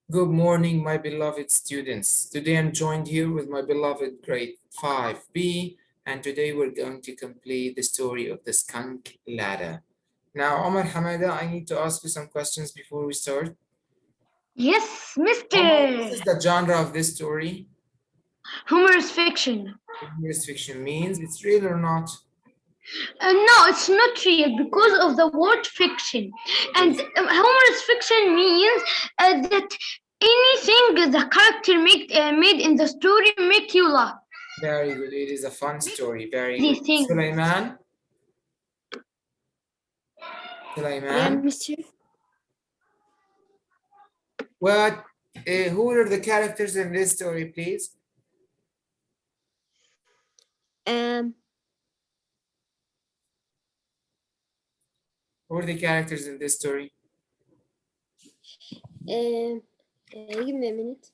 Good morning, my beloved students. Today I'm joined here with my beloved grade 5B, and today we're going to complete the story of the skunk ladder. Now, Omar Hamada, I need to ask you some questions before we start. Yes, Omar, what Mr. is the genre of this story? Humorous fiction. Humorous fiction means it's real or not? No, it's not real because of the word fiction. And humorous fiction means that anything the character made in the story make you laugh. Very good. It is a fun story. Very These good. things. Sulaiman? Yeah, Sulaiman? Mister. What? Who are the characters in this story, please? Um, Who are the characters in this story? give me a minute.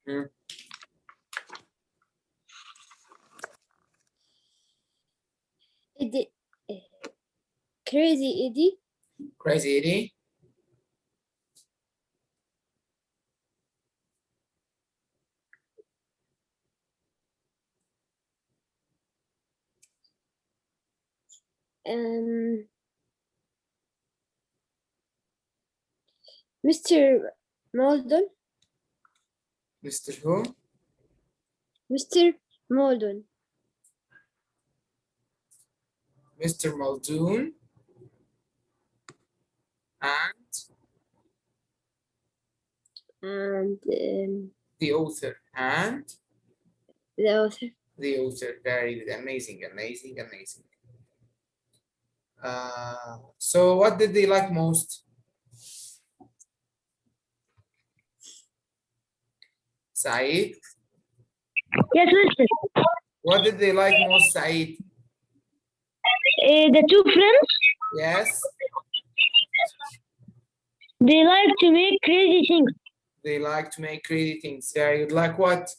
Hmm. Eddie, Crazy Eddie, Crazy Eddie? um, Mr. Maldon, Mr. Who? Mr. Maldon, Mr. Muldoon and and the author. And the author. the author. Very good. Amazing, amazing, amazing. So what did they like most? Saeed? Yes, Mr. What did they like most, Saeed? The two friends, Yes, they like to make crazy things. they like to make crazy things. Very good. Like what?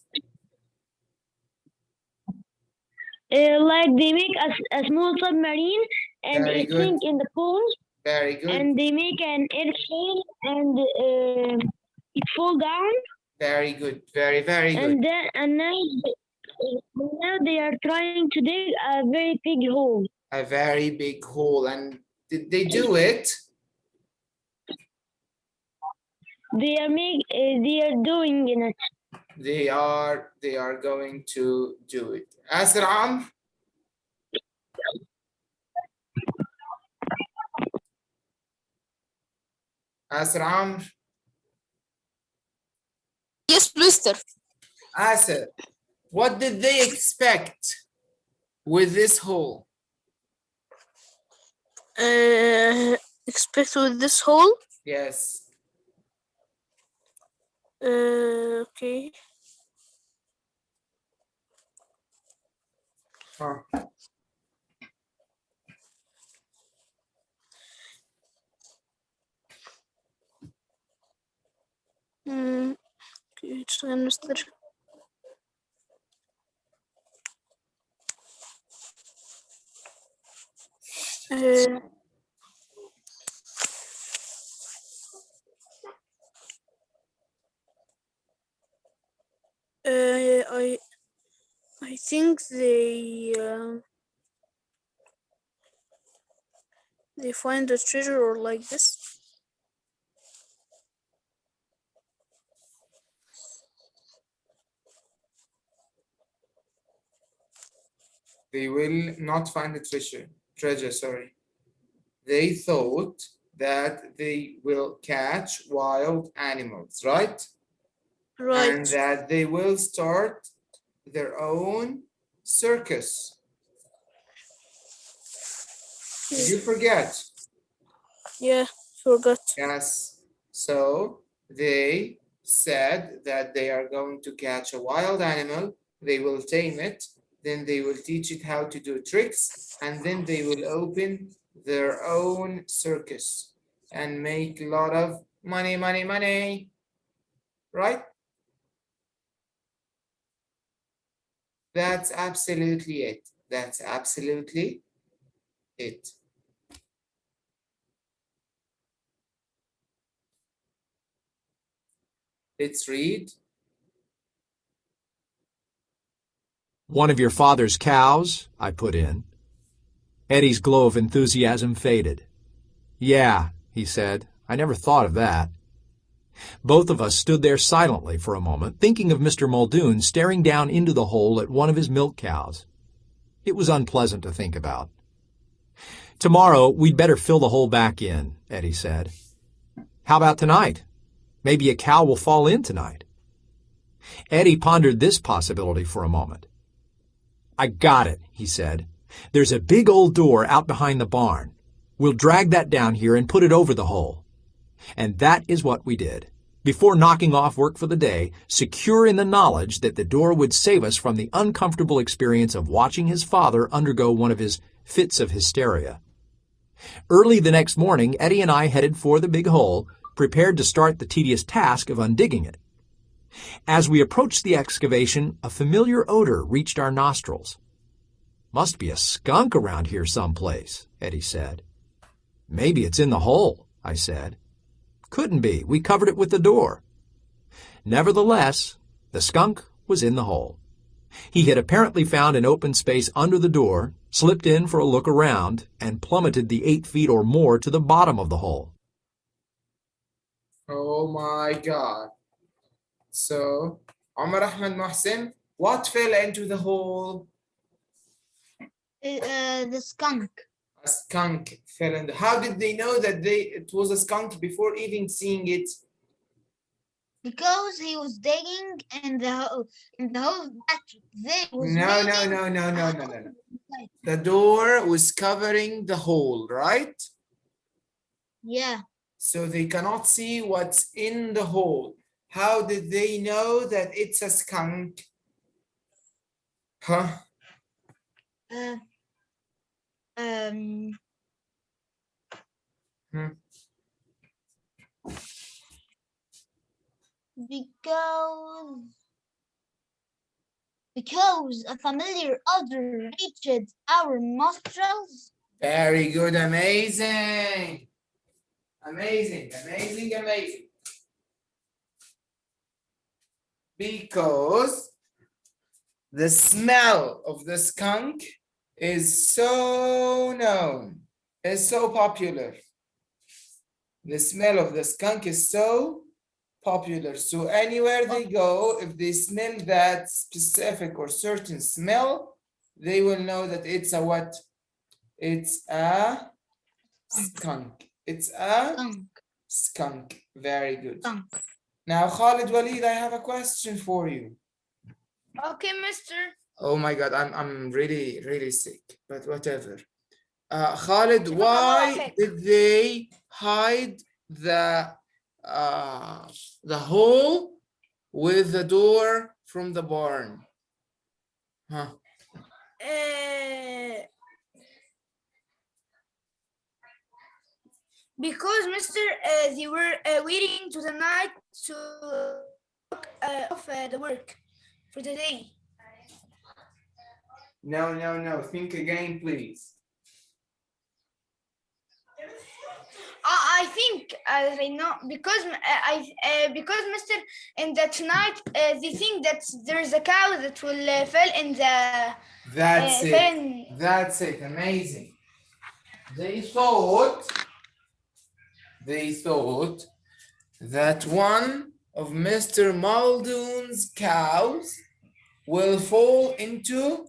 Like they make a small submarine and Very it good. sink in the pond, Very good. and they make an airplane and it fall down, Very good. Very, very good. and now they are trying to dig a very big hole. A very big hole. And did they do it? They are doing it. They are going to do it. Asram? Asram? Yes, Mister. Asr, what did they expect with this hole? Expect with this hole. Yes. Okay. Huh. Okay, just a Mister. I think they find the treasure or like this. They will not find the treasure, sorry. They thought that they will catch wild animals, right? Right. And that they will start their own circus. Did you forget? Yeah, forgot. Yes. So they said that they are going to catch a wild animal, they will tame it, then they will teach it how to do tricks, and then they will open their own circus and make a lot of money, money, money. Right? That's absolutely it. That's absolutely it. Let's read. One of your father's cows, I put in. Eddie's glow of enthusiasm faded. Yeah, he said. I never thought of that. Both of us stood there silently for a moment, thinking of Mr. Muldoon staring down into the hole at one of his milk cows. It was unpleasant to think about. Tomorrow, we'd better fill the hole back in, Eddie said. How about tonight? Maybe a cow will fall in tonight. Eddie pondered this possibility for a moment. I got it, he said. There's a big old door out behind the barn. We'll drag that down here and put it over the hole. And that is what we did. Before knocking off work for the day, secure in the knowledge that the door would save us from the uncomfortable experience of watching his father undergo one of his fits of hysteria. Early the next morning, Eddie and I headed for the big hole, prepared to start the tedious task of undigging it. As we approached the excavation, a familiar odor reached our nostrils. Must be a skunk around here someplace, Eddie said. Maybe it's in the hole, I said. Couldn't be. We covered it with the door. Nevertheless, the skunk was in the hole. He had apparently found an open space under the door, slipped in for a look around, and plummeted the 8 feet or more to the bottom of the hole. Oh my God. So, Omar Ahmed Mohsen, what fell into the hole? The skunk. A skunk fell in. How did they know that it was a skunk before even seeing it? Because he was digging in the hole that they was No. making. The door was covering the hole, right? Yeah. So they cannot see what's in the hole. How did they know that it's a skunk? Huh? Because a familiar odor reached our nostrils. Very good, amazing. Amazing. Because the smell of the skunk is so known, is so popular. The smell of the skunk is so popular. So anywhere they go, if they smell that specific or certain smell, they will know that it's a what? It's a skunk. It's a skunk. Very good. Skunk. Now, Khalid Walid, I have a question for you. Okay, mister. Oh my God, I'm really sick, but whatever. Khalid, why did they hide the hole with the door from the barn? Huh? Because, mister, they were waiting to the night to off the work for the day. No. Think again, please. I think I know because because mister, in that night they think that there is a cow that will fall in the. That's it. Amazing. They thought that one of Mr. Muldoon's cows will fall into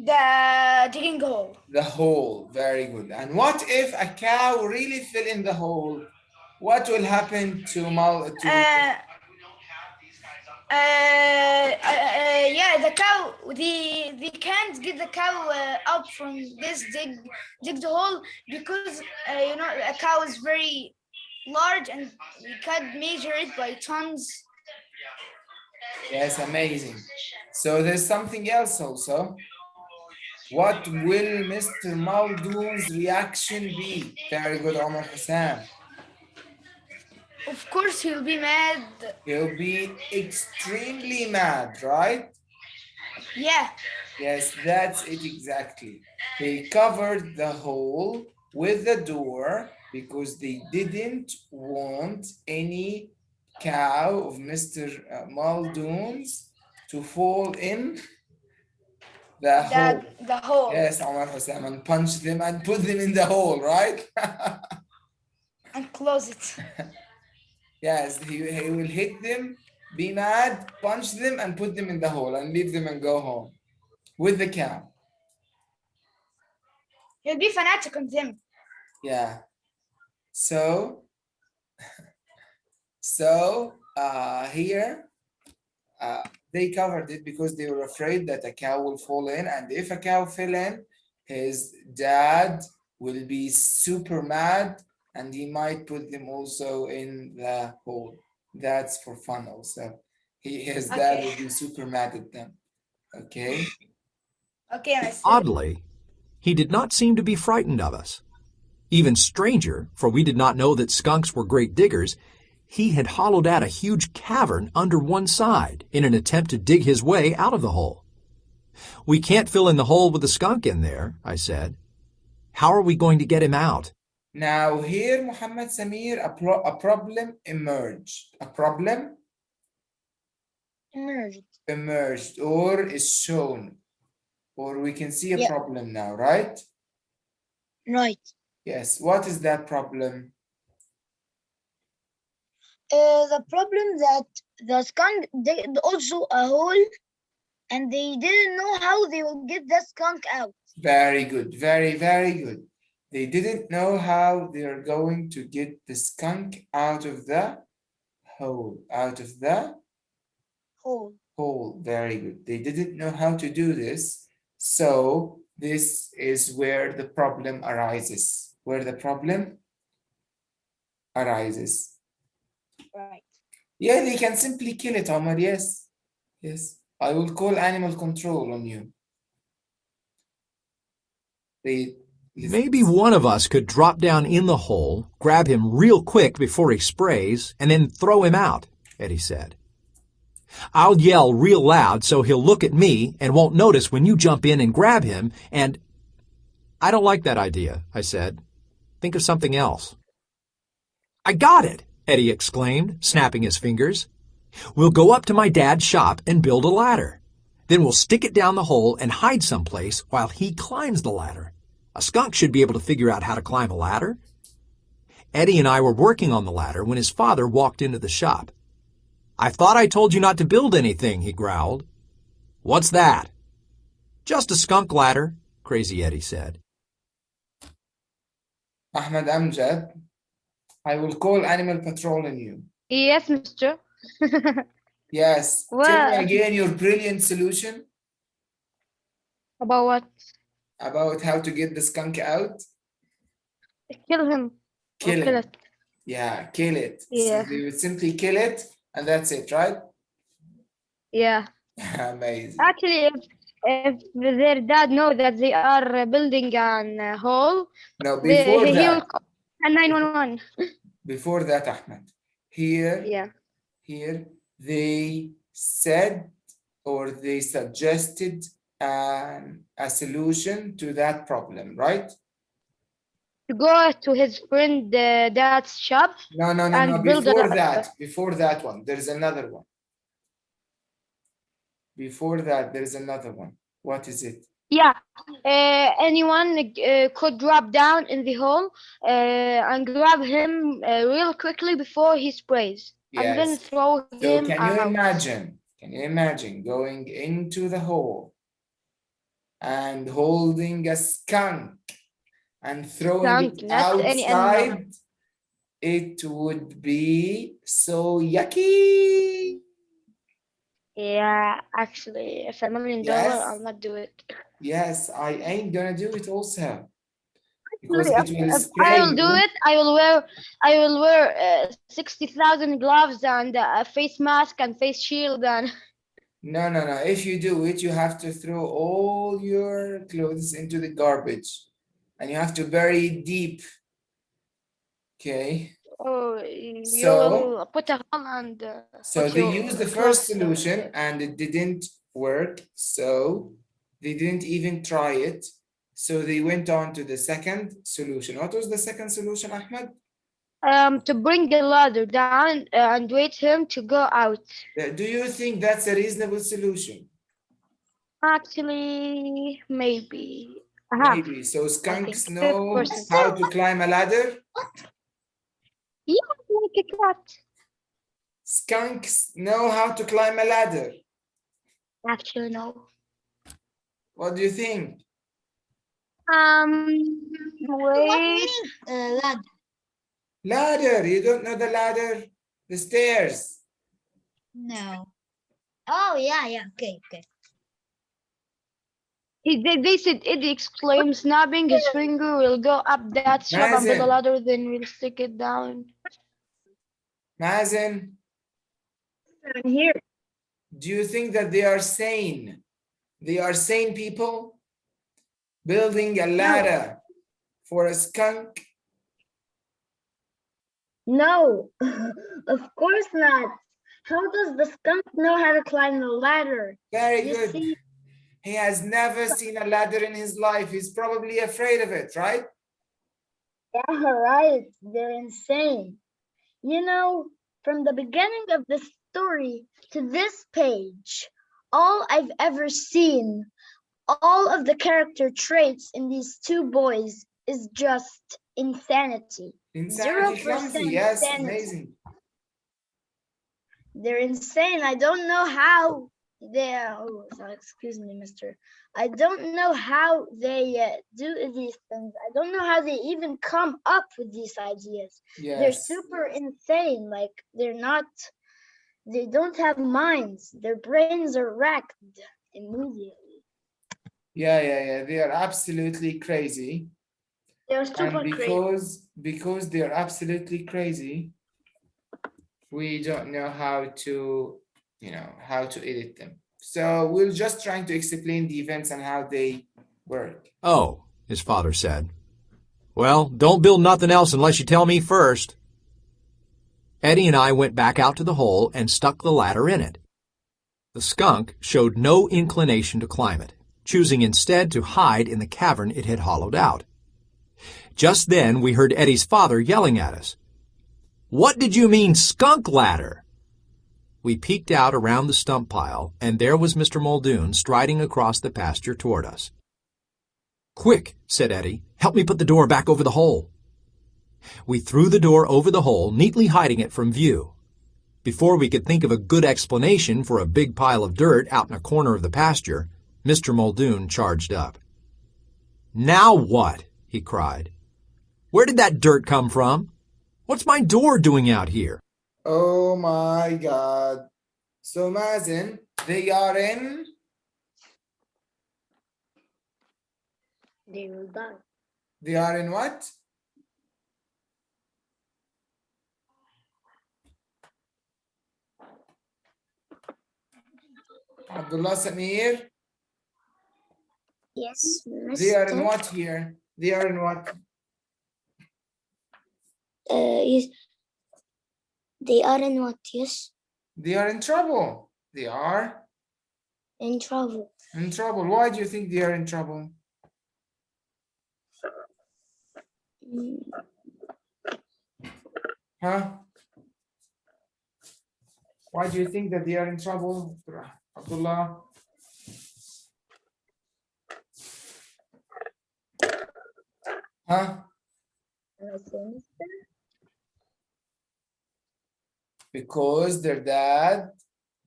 The digging hole. the hole. Very good. And what if a cow really fell in the hole? What will happen to yeah, the cow. They can't get the cow up from this dig the hole because a cow is very large and you can't measure it by tons. Yes, amazing. So there's something else also. What will Mr. Muldoon's reaction be? Very good, Omar Hassan. Of course, he'll be mad. He'll be extremely mad, right? Yeah. Yes, that's it exactly. They covered the hole with the door because they didn't want any cow of Mr. Muldoon's to fall in the hole. The hole Yes, Omar Hussein, and punch them and put them in the hole, right? and close it. Yes, he will hit them, be mad, punch them, and put them in the hole and leave them and go home with the cow. He'll be fanatic on them. Yeah. So here they covered it because they were afraid that a cow will fall in, and if a cow fell in, his dad will be super mad and he might put them also in the hole. That's for fun also. His dad Okay. will be super mad at them. Okay. Okay, mister. Oddly, he did not seem to be frightened of us. Even stranger, for we did not know that skunks were great diggers, he had hollowed out a huge cavern under one side in an attempt to dig his way out of the hole. We can't fill in the hole with the skunk in there, I said. How are we going to get him out? Now here, Muhammad Samir, a problem emerged. A problem emerged or is shown, or we can see a problem now, right? Right. Yes. What is that problem? The problem that the skunk did also a hole, and they didn't know how they will get the skunk out. Very good. Very, very good. They didn't know how they are going to get the skunk out of the hole, out of the hole. Very good. They didn't know how to do this. So this is where the problem arises. Where the problem arises. Right. Yeah, they can simply kill it, Omar. Yes. Yes. I will call animal control on you. Maybe one of us could drop down in the hole, grab him real quick before he sprays, and then throw him out, Eddie said. I'll yell real loud so he'll look at me and won't notice when you jump in and grab him, and... I don't like that idea, I said. Think of something else. I got it, Eddie exclaimed, snapping his fingers. We'll go up to my dad's shop and build a ladder. Then we'll stick it down the hole and hide someplace while he climbs the ladder. A skunk should be able to figure out how to climb a ladder. Eddie and I were working on the ladder when his father walked into the shop. I thought I told you not to build anything, he growled. What's that? Just a skunk ladder, Crazy Eddie said. Ahmed Amjad, I will call Animal Patrol on you. Yes, mister. Yes. Tell me Well, again your brilliant solution about what? about how to get the skunk out. Kill him. Or Kill kill it. it. Yeah, kill it. Yeah. So they would simply kill it and that's it, right? Yeah. Amazing. Actually, if their dad know that they are building an hole, Now, before he will that, call 911. before that, Ahmed, here, Yeah. here, they said or they suggested a solution to that problem, right? To go to his friend dad's shop No, and build before that one, there's another one. Before that, there's another one. What is it? Yeah, anyone could drop down in the hole and grab him real quickly before he sprays, and then Yes. throw So him can you out. imagine going into the hole and holding a skunk and throwing Skunk, it not any animal. outside? It would be so yucky. Yeah, actually, if $1 million, Yes. I'll not do it. Yes, I ain't gonna do it also. Because Actually, it will if spray I will do you. it, I will wear 60,000 gloves and a face mask and face shield and. No. If you do it, you have to throw all your clothes into the garbage and you have to bury it deep. Okay. Oh, you So, will put a hole and so put they your used the clothes first solution there. and it didn't work. So They didn't even try it. So they went on to the second solution. What was the second solution, Ahmed? To bring a ladder down and wait him to go out. Do you think that's a reasonable solution? Actually, maybe. Maybe. So I skunks think know 50%. how to climb a ladder? Yeah, like a cat. Skunks know how to climb a ladder. Actually, no. What do you think? Wait. Lad. Ladder. You don't know the ladder? The stairs. No. Oh yeah, yeah. Okay, okay. They said Eddie exclaimed, snapping his finger. We'll go up that slab and build a Mazen. ladder, then we'll stick it down. Mazen. I'm here. Do you think that they are sane? They are sane people building a ladder for a skunk? No, of course not. How does the skunk know how to climb the ladder? Very You good. see, He has never seen a ladder in his life. He's probably afraid of it, right? yeah, right. They're insane. You know, from the beginning of the story to this page, all I've ever seen, all of the character traits in these two boys is just insanity. Insanity 0% clumsy, yes, insanity. amazing. They're insane. I don't know how they excuse me, mister. I don't know how they do these things. I don't know how they even come up with these ideas. They're Yes. super insane. Like they don't have minds. Their brains are wrecked immediately. Yeah. They are absolutely crazy. They're And super crazy. because they're absolutely crazy, we don't know how to, how to edit them. So we're just trying to explain the events and how they work. Oh, his father said. Well, don't build nothing else unless you tell me first. Eddie and I went back out to the hole and stuck the ladder in it. The skunk showed no inclination to climb it, choosing instead to hide in the cavern it had hollowed out. Just then we heard Eddie's father yelling at us. "What did you mean, skunk ladder?" We peeked out around the stump pile, and there was Mr. Muldoon striding across the pasture toward us. "Quick," said Eddie, "help me put the door back over the hole." We threw the door over the hole, neatly hiding it from view. Before we could think of a good explanation for a big pile of dirt out in a corner of the pasture, Mr. Muldoon charged up. "Now what?" he cried. "Where did that dirt come from? What's my door doing out here?" Oh my God. So Mazen, they are in? They will die. They are in what? Abdullah Samir? Yes, They are in what here? They are in what? Yes. They are in what? Yes, They are in trouble. They are in trouble. in trouble. Why do you think they are in trouble? Huh? Why do you think that they are in trouble, Abdullah? Huh? Because their dad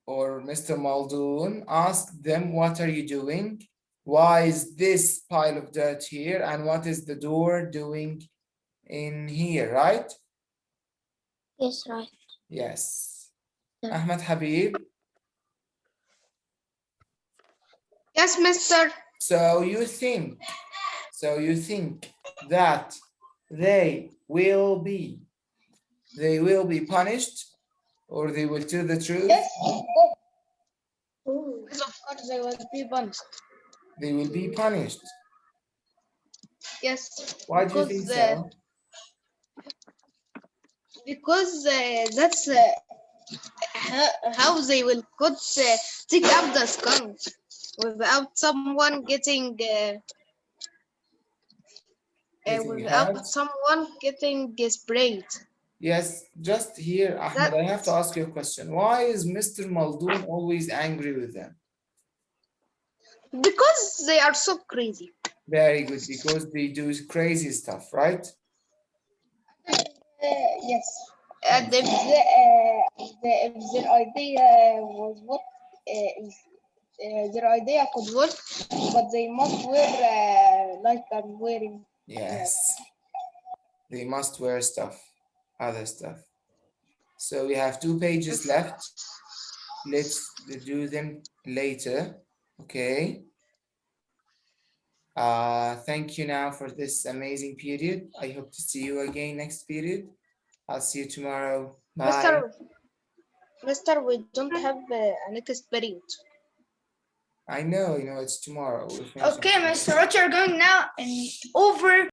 or Mr. Muldoon asked them, what are you doing? Why is this pile of dirt here? And what is the door doing in here, right? Yes, right. Yes. Yeah. Ahmed Habib. Yes, mister. So you think that they will be punished, or they will tell the truth? Yes, of course they will be punished. They will be punished. Yes. Why do you think so? Because that's how they will could take up the skunk. without someone getting Getting without hurt? someone getting sprayed. Yes, just here, Ahmed, That I have to ask you a question. Why is Mr. Muldoon always angry with them? because they are so crazy. Very good, because they do crazy stuff, right? Yes. And Yes. if their idea was what their idea could work, but they must wear like I'm wearing. Yes. They must wear stuff, other stuff. So we have 2 pages left. Let's do them later. Okay. Thank you now for this amazing period. I hope to see you again next period. I'll see you tomorrow. Bye. Mister, we don't have a next period. I know, it's tomorrow. We're finishing Okay, tomorrow. Mr. Roger, going now and over